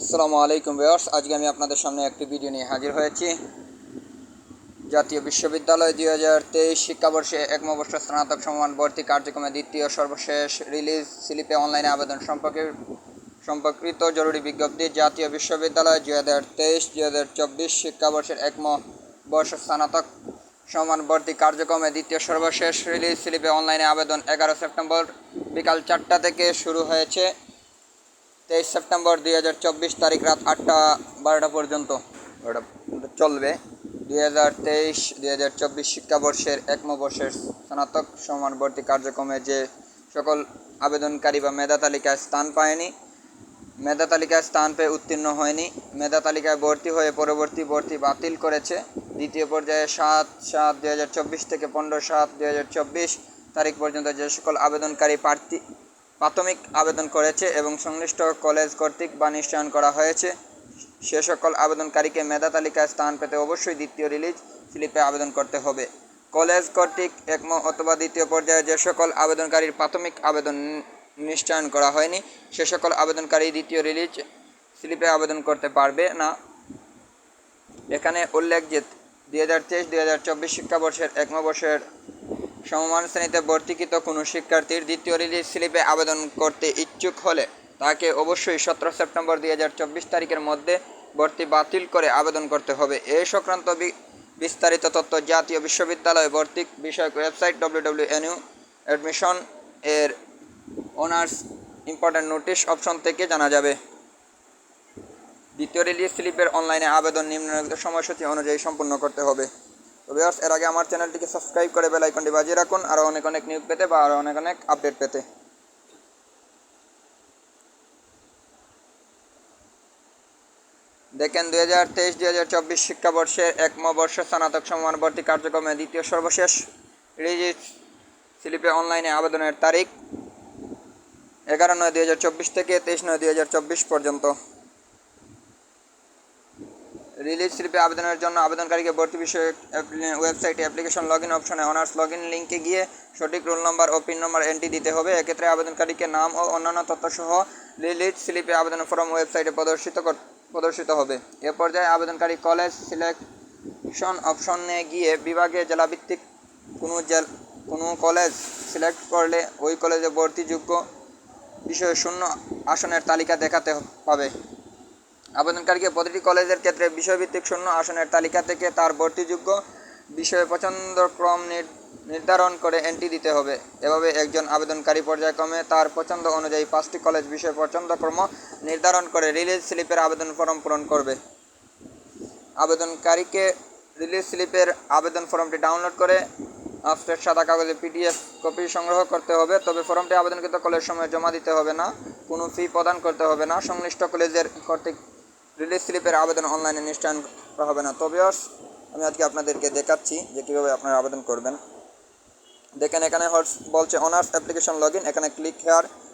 আসসালামু আলাইকুম ভিউয়ার্স, আজকে আমি আপনাদের সামনে একটি ভিডিও নিয়ে হাজির হয়েছি। জাতীয় বিশ্ববিদ্যালয় 2023 শিক্ষাবর্ষে একম বর্ষ স্নাতক সমমান ভর্তি কার্যক্রমে দ্বিতীয় সর্বশেষ রিলিজ স্লিপে অনলাইনে আবেদন সম্পর্কিত জরুরি বিজ্ঞপ্তি। জাতীয় বিশ্ববিদ্যালয় 2023-2024 শিক্ষাবর্ষের একম বর্ষ স্নাতক সমান ভর্তি কার্যক্রমে দ্বিতীয় সর্বশেষ রিলিজ স্লিপে অনলাইনে আবেদন 11 সেপ্টেম্বর বিকাল 4টা থেকে শুরু হয়েছে। 23 সেপ্টেম্বর 2024 তারিখ রাত 8টা-12টা পর্যন্ত চলবে। 2023-2024 শিক্ষাবর্ষের একম বর্ষের স্নাতক সমান ভর্তি কার্যক্রমে যে সকল আবেদনকারী বা মেধা তালিকায় স্থান পায়নি, মেধা তালিকায় স্থান পেয়ে উত্তীর্ণ হয়নি, মেধা তালিকায় ভর্তি হয়ে পরবর্তী ভর্তি বাতিল করেছে, দ্বিতীয় পর্যায়ে 7/7/2024 থেকে 15/7/2024 তারিখ পর্যন্ত যে সকল আবেদনকারী প্রাথমিক আবেদন করেছে এবং সংশ্লিষ্ট কলেজ কর্তৃক বা নিশ্চয়ন করা হয়েছে, সে সকল আবেদনকারীকে মেধা তালিকায় স্থান পেতে অবশ্যই দ্বিতীয় রিলিজ স্লিপে আবেদন করতে হবে। কলেজ কর্তৃক একম অথবা দ্বিতীয় পর্যায়ে যে সকল আবেদনকারীর প্রাথমিক আবেদন নিশ্চয়ন করা হয়নি, সে সকল আবেদনকারী দ্বিতীয় রিলিজ স্লিপে আবেদন করতে পারবে না। এখানে উল্লেখ যে 2023-2024 শিক্ষাবর্ষের একম বর্ষের সমমান শ্রেণীতে ভর্তিকৃত কোনো শিক্ষার্থীর দ্বিতীয় রিলিজ স্লিপে আবেদন করতে ইচ্ছুক হলে তাকে অবশ্যই 17 সেপ্টেম্বর 2024 তারিখের মধ্যে ভর্তি বাতিল করে আবেদন করতে হবে। এই সংক্রান্ত বিস্তারিত তথ্য জাতীয় বিশ্ববিদ্যালয় ভর্তি বিষয়ক ওয়েবসাইট www.nu অ্যাডমিশন এর অনার্স ইম্পর্ট্যান্ট নোটিশ অপশন থেকে জানা যাবে। দ্বিতীয় রিলিজ স্লিপের অনলাইনে আবেদন নিম্নলিখিত সময়সূচি অনুযায়ী সম্পূর্ণ করতে হবে। তো ভিউয়ার্স, এর আগে আমার চ্যানেলটিকে সাবস্ক্রাইব করে বেল আইকনটি বাজিয়ে রাখুন আরও অনেক নিউজ পেতে বা আরও অনেক আপডেট পেতে। দেখেন, 2023-2024 শিক্ষাবর্ষের একম বর্ষ স্নাতক সমমান ভর্তি কার্যক্রমে দ্বিতীয় সর্বশেষ রিলিজ স্লিপে অনলাইনে আবেদনের তারিখ 11/9/2024 থেকে 23/9/2024 পর্যন্ত। রিলিজ স্লিপে আবেদনের জন্য আবেদনকারীকে ভর্তি বিষয়ক ওয়েবসাইটে অ্যাপ্লিকেশন লগইন অপশনে অনার্স লগইন লিঙ্কে গিয়ে সঠিক রোল নম্বর ও পিন নম্বর এন্ট্রি দিতে হবে। এক্ষেত্রে আবেদনকারীকে নাম ও অন্যান্য তথ্যসহ রিলিজ স্লিপে আবেদন ফর্ম ওয়েবসাইটে প্রদর্শিত হবে। এ পর্যায়ে আবেদনকারী কলেজ সিলেকশন অপশনে গিয়ে বিভাগে জেলাভিত্তিক কোনো কলেজ সিলেক্ট করলে ওই কলেজে ভর্তিযোগ্য বিষয়ে শূন্য আসনের তালিকা দেখাতে হবে। আবেদনকারীকে প্রতিটি কলেজের ক্ষেত্রে বিষয়ভিত্তিক শূন্য আসনের তালিকা থেকে তার ভর্তিযোগ্য বিষয়ে পছন্দক্রম নির্ধারণ করে এন্ট্রি দিতে হবে। এভাবে একজন আবেদনকারী পর্যায়ক্রমে তার পছন্দ অনুযায়ী 5টি কলেজ বিষয়ে পছন্দক্রম নির্ধারণ করে রিলিজ স্লিপের আবেদন ফর্ম পূরণ করবে। আবেদনকারীকে রিলিজ স্লিপের আবেদন ফর্মটি ডাউনলোড করে আপডেট সাদা কাগজে PDF কপি সংগ্রহ করতে হবে। তবে ফর্মটি আবেদনকৃত কলেজ সময়ে জমা দিতে হবে না, কোনো ফি প্রদান করতে হবে না। সংশ্লিষ্ট কলেজের কর্তৃক রিলিজ স্লিপের আবেদন অনলাইনে নিশ্চয়ন করা হবে না। তো ভিউয়ার্স, আমি আজকে আপনাদেরকে দেখাচ্ছি যে কীভাবে আপনারা আবেদন করবেন। দেখেন, এখানে বলছে অনার্স অ্যাপ্লিকেশন লগইন। এখানে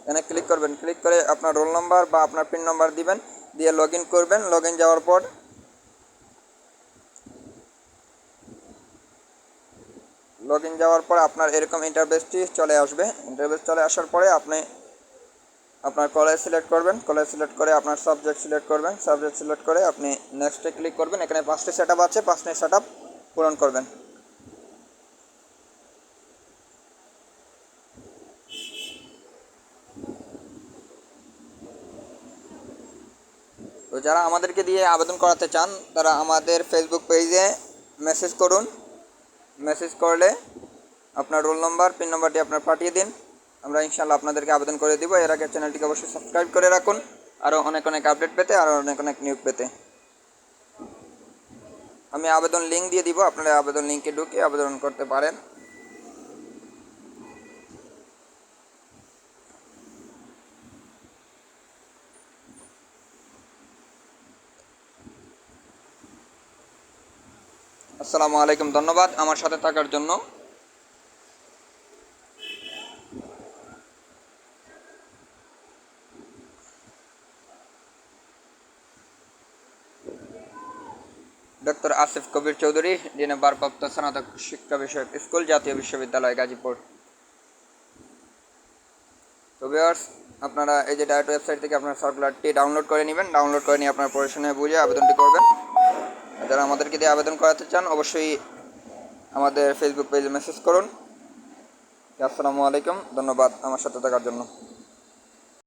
এখানে ক্লিক করবেন। ক্লিক করে আপনার রোল নাম্বার বা আপনার পিন নাম্বার দিবেন, দিয়ে লগইন করবেন। লগইন যাওয়ার পর আপনার এরকম ইন্টারফেসটি চলে আসবে। ইন্টারফেস চলে আসার পরে আপনি আপনার কলেজ সিলেক্ট করবেন। কলেজ সিলেক্ট করে আপনার সাবজেক্ট সিলেক্ট করবেন। সাবজেক্ট সিলেক্ট করে আপনি নেক্সটে ক্লিক করবেন। এখানে 5টি সেটআপ আছে, 5টি সেটআপ পূরণ করবেন। তো যারা আমাদেরকে দিয়ে আবেদন করাতে চান তারা আমাদের ফেসবুক পেজে মেসেজ করুন। মেসেজ করলে আপনার রোল নম্বর পিন নম্বরটি আপনার পাঠিয়ে দিন, আমরা ইনশাআল্লাহ আপনাদেরকে আবেদন করে দিব। এর আগে চ্যানেলটিকে অবশ্যই সাবস্ক্রাইব করে রাখুন আরও অনেক আপডেট পেতে, আরও অনেক নিউজ পেতে। আমি আবেদন লিঙ্ক দিয়ে দিব, আপনারা আবেদন লিঙ্কে ঢুকে আবেদন করতে পারেন। আসসালামু আলাইকুম, ধন্যবাদ আমার সাথে থাকার জন্য। ডক্টর আসিফ কবির চৌধুরী, ডিনে ভারপ্রাপ্ত স্নাতক শিক্ষা বিষয়ক স্কুল, জাতীয় বিশ্ববিদ্যালয় গাজীপুর। তো ভিউয়ার্স, আপনারা এই যে ডায়েট ওয়েবসাইট থেকে আপনার সার্কুলারটি ডাউনলোড করে নেবেন। ডাউনলোড করে নিয়ে আপনার পড়াশোনা বুঝে আবেদনটি করবেন। যারা আমাদেরকে দিয়ে আবেদন করাতে চান অবশ্যই আমাদের ফেসবুক পেজে মেসেজ করুন। আসসালামু আলাইকুম, ধন্যবাদ আমার সাথে থাকার জন্য।